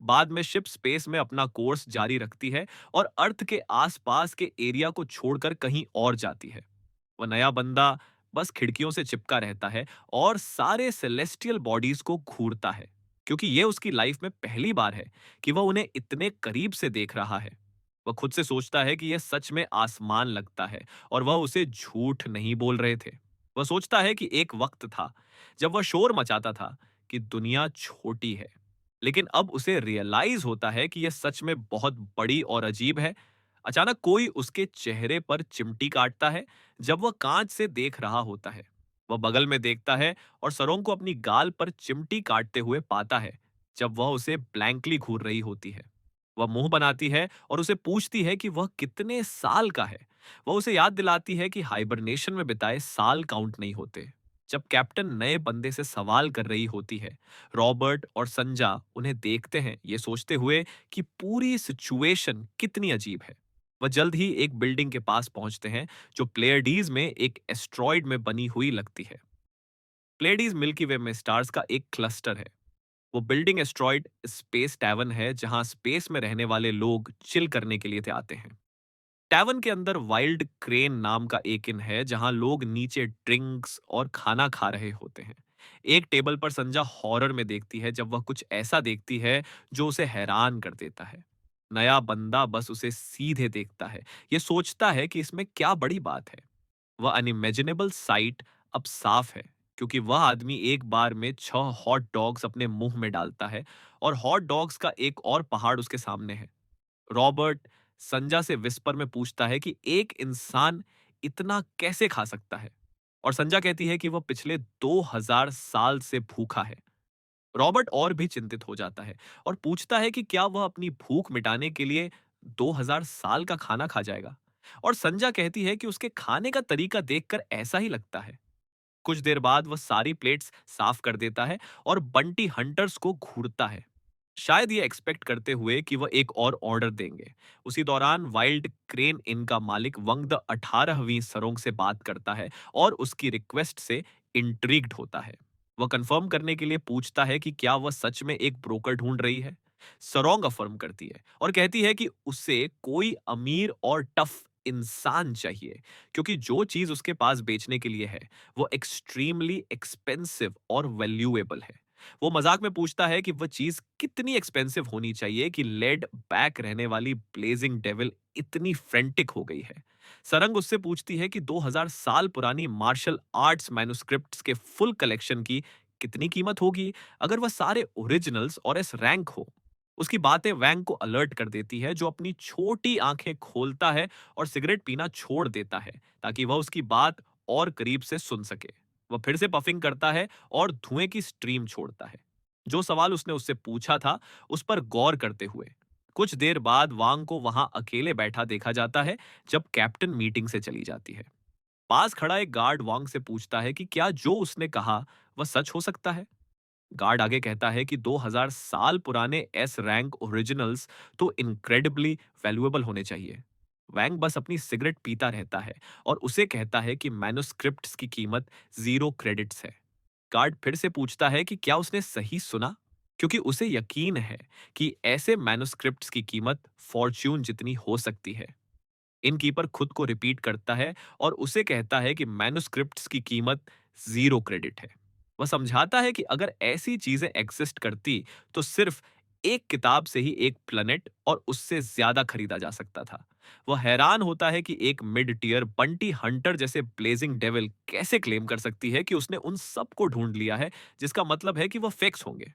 बाद में ship space में अपना कोर्स जारी रखती है और अर्थ के आसपास के एरिया को छोड़कर कहीं और जाती है। वह नया बंदा बस खिड़कियों से चिपका रहता है और सारे सेलेस्टियल बॉडीज को घूरता है, क्योंकि यह उसकी लाइफ में पहली बार है कि वह उन्हें इतने करीब से देख रहा है। वह खुद से सोचता है कि यह सच में आसमान लगता है और वह उसे झूठ नहीं बोल रहे थे। वह सोचता है कि एक वक्त था जब वह शोर मचाता था कि दुनिया छोटी है, लेकिन अब उसे रियलाइज होता है कि यह सच में बहुत बड़ी और अजीब है। अचानक कोई उसके चेहरे पर चिमटी काटता है जब वह कांच से देख रहा होता है। वह बगल में देखता है और सरोंग को अपनी गाल पर चिमटी काटते हुए पाता है जब वह उसे ब्लैंकली घूर रही होती है। वह मुंह बनाती है और उसे पूछती है कि वह कितने साल का है। वह उसे याद दिलाती है कि हाइबरनेशन में बिताए साल काउंट नहीं होते। जब कैप्टन नए बंदे से सवाल कर रही होती है, रॉबर्ट और संजा उन्हें देखते हैं, ये सोचते हुए कि पूरी सिचुएशन कितनी अजीब है। वह जल्द ही एक बिल्डिंग के पास पहुंचते हैं जो प्लेयर्डीज में एक एस्ट्रॉइड में बनी हुई लगती है। प्लेयर्डीज मिल्की वे में स्टार्स का एक क्लस्टर है। वो बिल्डिंग एस्ट्रॉइड स्पेस टैवन है जहां स्पेस में रहने वाले लोग चिल करने के लिए आते हैं। टैवन के अंदर वाइल्ड क्रेन नाम का एक इन है जहां लोग नीचे ड्रिंक्स और खाना खा रहे होते हैं। एक टेबल पर संजा हॉरर में देखती है जब वह कुछ ऐसा देखती है जो उसे हैरान कर देता है। नया बंदा बस उसे सीधे देखता है। ये सोचता है कि इसमें क्या बड़ी बात है। वह अनइमेजिनेबल साइट अब साफ है, क्योंकि वह आदमी एक बार में 6 हॉट डॉग्स अपने मुंह में डालता है और हॉट डॉग्स का एक और पहाड़ उसके सामने है। रॉबर्ट संजा से विस्पर में पूछता है कि एक इंसान इतना कैसे खा सकता है, और संजा कहती है कि वह पिछले 2000 साल से भूखा है। रॉबर्ट और भी चिंतित हो जाता है और पूछता है कि क्या वह अपनी भूख मिटाने के लिए 2000 साल का खाना खा जाएगा। और संजा कहती है कि उसके खाने का तरीका देखकर ऐसा ही लगता है। कुछ देर बाद वह सारी प्लेट्स साफ कर देता है और बंटी हंटर्स को घूरता है, शायद ये एक्सपेक्ट करते हुए कि वह एक और ऑर्डर देंगे। उसी दौरान वाइल्ड क्रेन इन का मालिक वंग द 18वीं सरोंग से बात करता है और उसकी रिक्वेस्ट से इंट्रिग्ड होता है। वह कंफर्म करने के लिए पूछता है कि क्या वह सच में एक ब्रोकर ढूंढ रही है। सरोंग अफर्म करती है और कहती है कि उसे कोई अमीर और टफ इंसान चाहिए, क्योंकि जो चीज उसके पास बेचने के लिए है वो एक्सट्रीमली एक्सपेंसिव और वैल्यूएबल है। वो मजाक में पूछता है कि वह चीज कितनी एक्सपेंसिव होनी चाहिए कि लेड बैक रहने वाली ब्लेजिंग डेविल इतनी फ्रेंटिक हो गई है। सरंग उससे पूछती है कि 2000 साल पुरानी मार्शल आर्ट्स मैन्युस्क्रिप्ट्स के फुल कलेक्शन की कितनी कीमत होगी अगर वह सारे ओरिजिनल्स और एस रैंक हो। उसकी बातें वैंग को अलर्ट कर देती है, जो अपनी छोटी आंखें खोलता है और सिगरेट पीना छोड़ देता है ताकि वह उसकी बात और करीब से सुन सके। वह फिर से पफिंग करता है और धुएं की स्ट्रीम छोड़ता है, जो सवाल उसने उससे पूछा था उस पर गौर करते हुए। कुछ देर बाद वांग को वहां अकेले बैठा देखा जाता है जब कैप्टन मीटिंग से चली जाती है। पास खड़ा एक गार्ड वांग से पूछता है कि क्या जो उसने कहा वह सच हो सकता है। गार्ड आगे कहता है कि 2000 साल पुराने एस रैंक ओरिजिनल्स तो इनक्रेडिबली वैल्यूएबल होने चाहिए। वैंग बस अपनी सिगरेट पीता रहता है और उसे कहता है कि मैन्युस्क्रिप्ट्स की कीमत 0 क्रेडिट्स है। गार्ड फिर से पूछता है कि क्या उसने सही सुना, क्योंकि उसे यकीन है कि ऐसे मैन्युस्क्रिप्ट्स की कीमत फॉर्च्यून जितनी हो सकती है। इनकीपर खुद को रिपीट करता है और उसे कहता है कि मैन्युस्क्रिप्ट्स की कीमत 0 क्रेडिट है। वह समझाता है कि अगर ऐसी चीजें एग्जिस्ट करती तो सिर्फ एक किताब से ही एक प्लेनेट और उससे ज्यादा खरीदा जा सकता था। वह हैरान होता है कि एक मिड टियर बंटी हंटर जैसे ब्लेजिंग डेविल कैसे क्लेम कर सकती है कि उसने उन सबको ढूंढ लिया है, जिसका मतलब है कि वह फिक्स होंगे।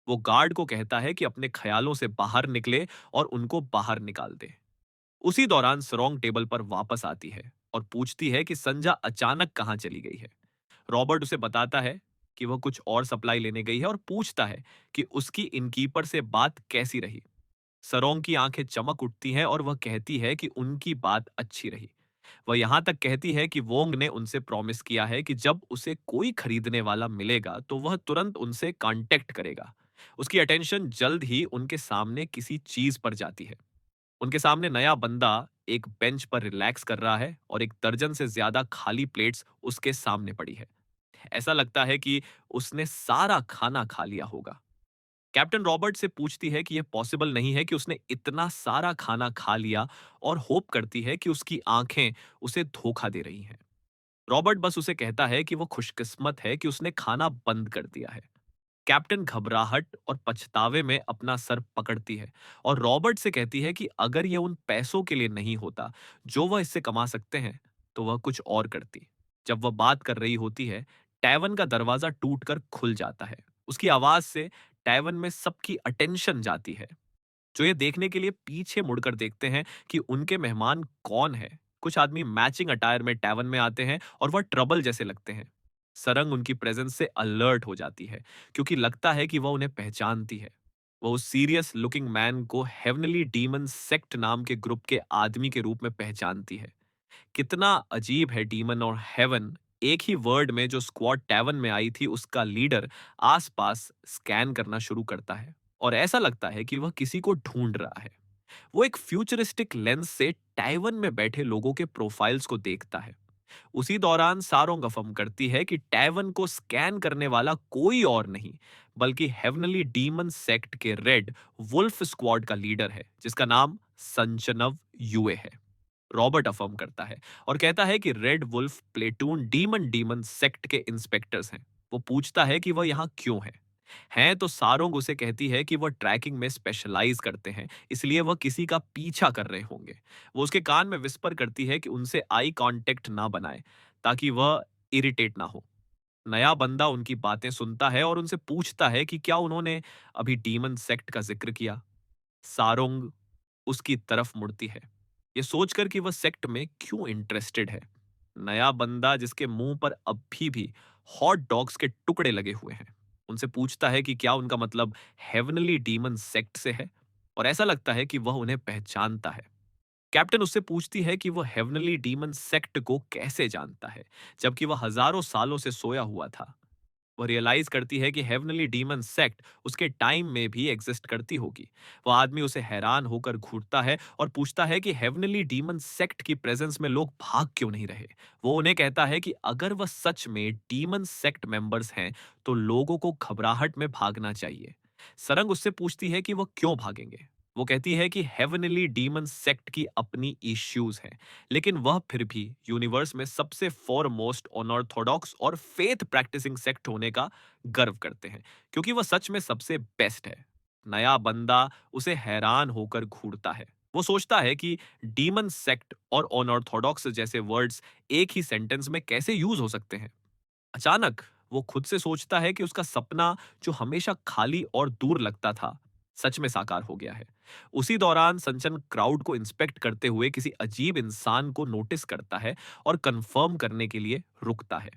वो गार्ड को कहता है कि अपने ख्यालों से बाहर निकले और उनको बाहर निकाल दे। उसी दौरान सरोंग टेबल पर वापस आती है और पूछती है कि संजा अचानक कहां चली गई है। रॉबर्ट उसे बताता है कि वह कुछ और सप्लाई लेने गई है और पूछता है कि उसकी इनकीपर से बात कैसी रही। सरोंग की आंखें चमक उठती हैं और वह कहती है कि उनकी बात अच्छी रही। वह यहां तक कहती है कि वोंग ने उनसे प्रॉमिस किया है कि जब उसे कोई खरीदने वाला मिलेगा तो वह तुरंत उनसे कांटेक्ट करेगा। उसकी अटेंशन जल्द ही उनके सामने किसी चीज पर जाती है। उनके सामने नया बंदा एक बेंच पर रिलैक्स कर रहा है और एक दर्जन से ज्यादा खाली प्लेट्स उसके सामने पड़ी है। ऐसा लगता है कि उसने सारा खाना खा लिया होगा। कैप्टन रॉबर्ट से पूछती है कि यह पॉसिबल नहीं है कि उसने इतना सारा खाना खा लिया और होप करती है कि उसकी आंखें उसे धोखा दे रही हैं। रॉबर्ट बस उसे कहता है कि वो खुशकिस्मत है कि उसने खाना बंद कर दिया है। कैप्टन घबराहट और पछतावे में अपना सर पकड़ती है और रॉबर्ट से कहती है कि अगर यह उन पैसों के लिए नहीं होता जो वह इससे कमा सकते हैं, तो वह कुछ और करती। जब वह बात कर रही होती है, टैवन का दरवाजा टूटकर खुल जाता है। उसकी आवाज से टैवन में सबकी अटेंशन जाती है, जो ये देखने के लिए पीछे मुड़कर देखते हैं कि उनके मेहमान कौन है। कुछ आदमी मैचिंग अटायर में टैवन में आते हैं और वह ट्रबल जैसे लगते हैं। सरंग उनकी प्रेजेंस से अलर्ट हो जाती है, क्योंकि लगता है कि वह उन्हें पहचानती है। वह उस सीरियस लुकिंग मैन को हेवनली डीमन सेक्ट नाम के ग्रुप के आदमी के रूप में पहचानती है। कितना अजीब है, डीमन और हेवन एक ही वर्ड में। जो स्क्वाड टैवन में आई थी उसका लीडर आसपास स्कैन करना शुरू करता है और ऐसा लगता है कि वह किसी को ढूंढ रहा है। वो एक फ्यूचरिस्टिक लेंस से टैवन में बैठे लोगों के प्रोफाइल्स को देखता है। उसी दौरान सारों गफम करती है कि टैवन को स्कैन करने वाला कोई और नहीं, बल्कि हेवनली डीमन सेक्ट के रेड वुल्फ स्क्वाड का लीडर है, जिसका नाम संचनव युए है। रॉबर्ट अफर्म करता है और कहता है कि red wolf platoon demon demon sect के इंस्पेक्टर्स हैं। वो पूछता है कि वह यहाँ क्यों है। हैं तो सारोंग उसे कहती है कि वह ट्रैकिंग में स्पेशलाइज करते हैं, इसलिए वह किसी का पीछा कर रहे होंगे। वो उसके कान में विस्पर करती है कि उनसे आई कांटेक्ट ना बनाए, ताकि वह इरिटेट ना हो। नया बंदा उनकी बातें सुनता है और उनसे पूछता है कि क्या उन्होंने अभी डीमन सेक्ट का जिक्र किया। सारोंग उसकी तरफ मुड़ती है, ये सोचकर कि वह सेक्ट में क्यों इंटरेस्टेड है। नया बंदा, जिसके मुंह पर अभी भी हॉट डॉग्स के टुकड़े लगे हुए हैं, उनसे पूछता है कि क्या उनका मतलब हेवनली डीमन सेक्ट से है, और ऐसा लगता है कि वह उन्हें पहचानता है। कैप्टन उससे पूछती है कि वह हेवनली डीमन सेक्ट को कैसे जानता है, जबकि वह हजारों सालों से सोया हुआ था। वो रियलाइज करती है कि हेवनली डीमन सेक्ट उसके टाइम में भी एग्जिस्ट करती होगी। वो आदमी उसे हैरान होकर घूरता है और पूछता है कि हेवनली डीमन सेक्ट की प्रेजेंस में लोग भाग क्यों नहीं रहे। वो उन्हें कहता है कि अगर वह सच में डीमन सेक्ट मेंबर्स हैं, तो लोगों को घबराहट में भागना चाहिए। सरंग उससे पूछती है कि वो क्यों भागेंगे। वो कहती है कि हेवनली डीमन सेक्ट की अपनी इश्यूज हैं, लेकिन वह फिर भी यूनिवर्स में सबसे फॉरमोस्ट ऑनऑर्थोडॉक्स और फेथ प्रैक्टिसिंग सेक्ट होने का गर्व करते हैं, क्योंकि वह सच में सबसे बेस्ट है। नया बंदा उसे हैरान होकर घूरता है। वो सोचता है कि डीमन सेक्ट और ऑनऑर्थोडॉक्स जैसे वर्ड्स एक ही सेंटेंस में कैसे यूज हो सकते हैं। अचानक वो खुद से सोचता है कि उसका सपना, जो हमेशा खाली और दूर लगता था, सच में साकार हो गया है। उसी दौरान संचन क्राउड को इंस्पेक्ट करते हुए किसी अजीब इंसान को नोटिस करता है और कंफर्म करने के लिए रुकता है।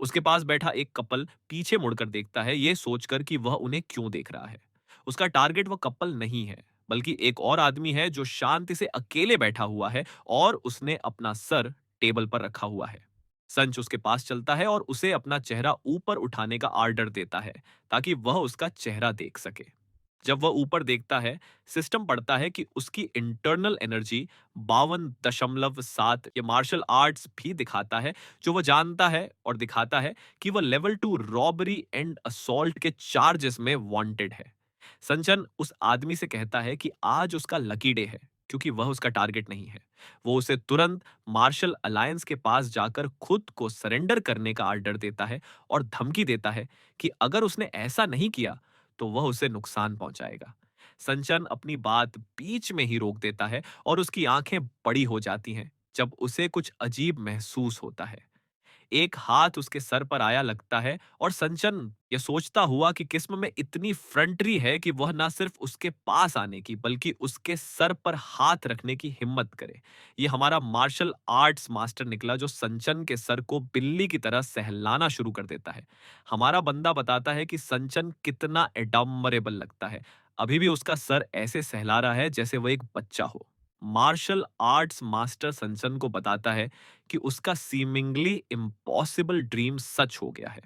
उसके पास बैठा एक कपल पीछे मुड़कर देखता है, ये सोचकर कि वह उन्हें क्यों देख रहा है। उसका टारगेट वह कपल नहीं है, बल्कि एक और आदमी है जो शांति से अकेले बैठा हुआ है और उसने अपना सर टेबल पर रखा हुआ है। संच उसके पास चलता है और उसे अपना चेहरा ऊपर उठाने का आर्डर देता है, ताकि वह उसका चेहरा देख सके। जब वह ऊपर देखता है, सिस्टम पढ़ता है कि उसकी इंटरनल एनर्जी 52.7। ये मार्शल आर्ट्स भी दिखाता है, जो वह जानता है, और दिखाता है कि वह लेवल 2 रॉबरी एंड असॉल्ट के चार्जेस में वांटेड है। संचन उस आदमी से कहता है कि आज उसका लकी डे है, क्योंकि वह उसका टारगेट नहीं है। वो उसे तुरंत मार्शल अलायंस के पास जाकर खुद को सरेंडर करने का आर्डर देता है और धमकी देता है कि अगर उसने ऐसा नहीं किया, तो वह उसे नुकसान पहुंचाएगा। संचन अपनी बात बीच में ही रोक देता है और उसकी आंखें बड़ी हो जाती हैं जब उसे कुछ अजीब महसूस होता है। एक हाथ उसके सर पर आया लगता है और संचन यह सोचता हुआ कि किस्म में इतनी फ्रंटरी है कि वह ना सिर्फ उसके पास आने की, बल्कि उसके सर पर हाथ रखने की हिम्मत करे। यह हमारा मार्शल आर्ट्स मास्टर निकला, जो संचन के सर को बिल्ली की तरह सहलाना शुरू कर देता है। हमारा बंदा बताता है कि संचन कितना एडमरेबल लगता है। अभी भी उसका सर ऐसे सहला रहा है जैसे वह एक बच्चा हो। मार्शल आर्ट्स मास्टर संचन को बताता है कि उसका सीमिंगली इम्पॉसिबल ड्रीम सच हो गया है।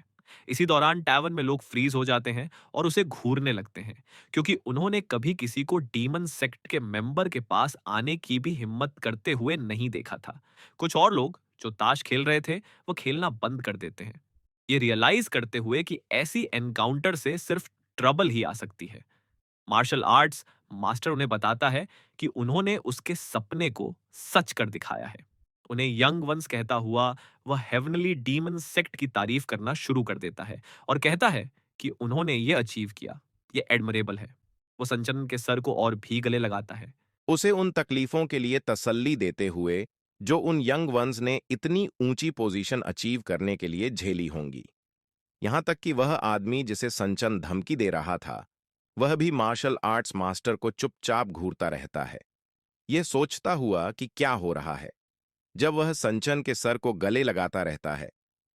इसी दौरान टैवन में लोग फ्रीज हो जाते हैं और उसे घूरने लगते हैं, क्योंकि उन्होंने कभी किसी को डीमन सेक्ट के मेंबर के पास आने की भी हिम्मत करते हुए नहीं देखा था। कुछ और लोग जो ताश खेल रहे थे, वो खेलना बंद कर देते हैं, ये रियलाइज करते हुए कि ऐसी एनकाउंटर से सिर्फ ट्रबल ही आ सकती है। मार्शल आर्ट्स मास्टर उन्हें बताता है कि उन्होंने उसके सपने को सच कर दिखाया है। उन्हें यंग वंस कहता हुआ वह हेवनली डीमन सेक्ट की तारीफ करना शुरू कर देता है और कहता है कि उन्होंने ये अचीव किया, ये एडमरेबल है। वो संचन के सर को और भी गले लगाता है। उसे उन तकलीफों के लिए तसल्ली देते हुए जो उन यंग वंस ने इतनी ऊंची पोजीशन अचीव करने के लिए झेली होंगी। यहां तक कि वह आदमी जिसे संचन धमकी दे रहा था, वह भी मार्शल आर्ट्स मास्टर को चुपचाप घूरता रहता है, यह सोचता हुआ कि क्या हो रहा है। जब वह संचन के सर को गले लगाता रहता है,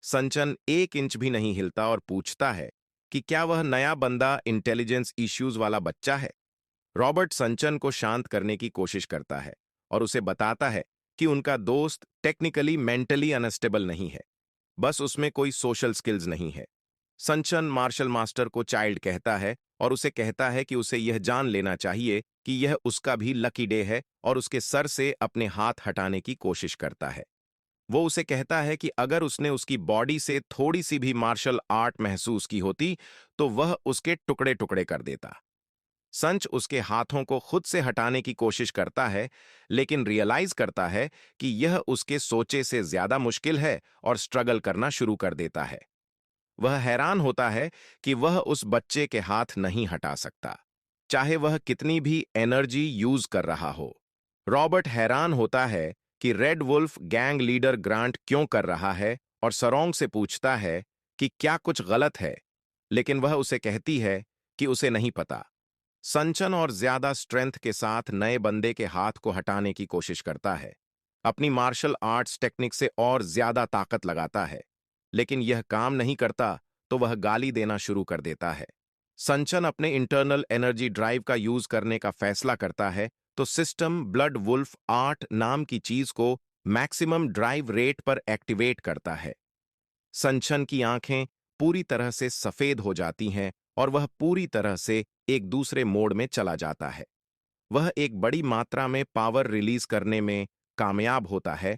संचन 1 इंच भी नहीं हिलता और पूछता है कि क्या वह नया बंदा इंटेलिजेंस इश्यूज वाला बच्चा है। रॉबर्ट संचन को शांत करने की कोशिश करता है और उसे बताता है कि उनका दोस्त टेक्निकली मेंटली अनस्टेबल नहीं है, बस उसमें कोई सोशल स्किल्स नहीं है। संचन मार्शल मास्टर को चाइल्ड कहता है और उसे कहता है कि उसे यह जान लेना चाहिए कि यह उसका भी लकी डे है और उसके सर से अपने हाथ हटाने की कोशिश करता है। वो उसे कहता है कि अगर उसने उसकी बॉडी से थोड़ी सी भी मार्शल आर्ट महसूस की होती तो वह उसके टुकड़े टुकड़े कर देता। संच उसके हाथों को खुद से हटाने की कोशिश करता है, लेकिन रियलाइज करता है कि यह उसके सोचे से ज्यादा मुश्किल है और स्ट्रगल करना शुरू कर देता है। वह हैरान होता है कि वह उस बच्चे के हाथ नहीं हटा सकता, चाहे वह कितनी भी एनर्जी यूज कर रहा हो। रॉबर्ट हैरान होता है कि red wolf gang leader grant क्यों कर रहा है और सरोंग से पूछता है कि क्या कुछ गलत है, लेकिन वह उसे कहती है कि उसे नहीं पता। संचन और ज्यादा स्ट्रेंथ के साथ नए बंदे के हाथ को हटाने की कोशिश करता है, अपनी मार्शल आर्ट्स टेक्निक से और ज्यादा ताकत लगाता है, लेकिन यह काम नहीं करता तो वह गाली देना शुरू कर देता है। संचन अपने इंटरनल एनर्जी ड्राइव का यूज करने का फैसला करता है तो सिस्टम ब्लड वुल्फ 8 नाम की चीज को मैक्सिमम ड्राइव रेट पर एक्टिवेट करता है। संचन की आंखें पूरी तरह से सफेद हो जाती हैं और वह पूरी तरह से एक दूसरे मोड में चला जाता है। वह एक बड़ी मात्रा में पावर रिलीज करने में कामयाब होता है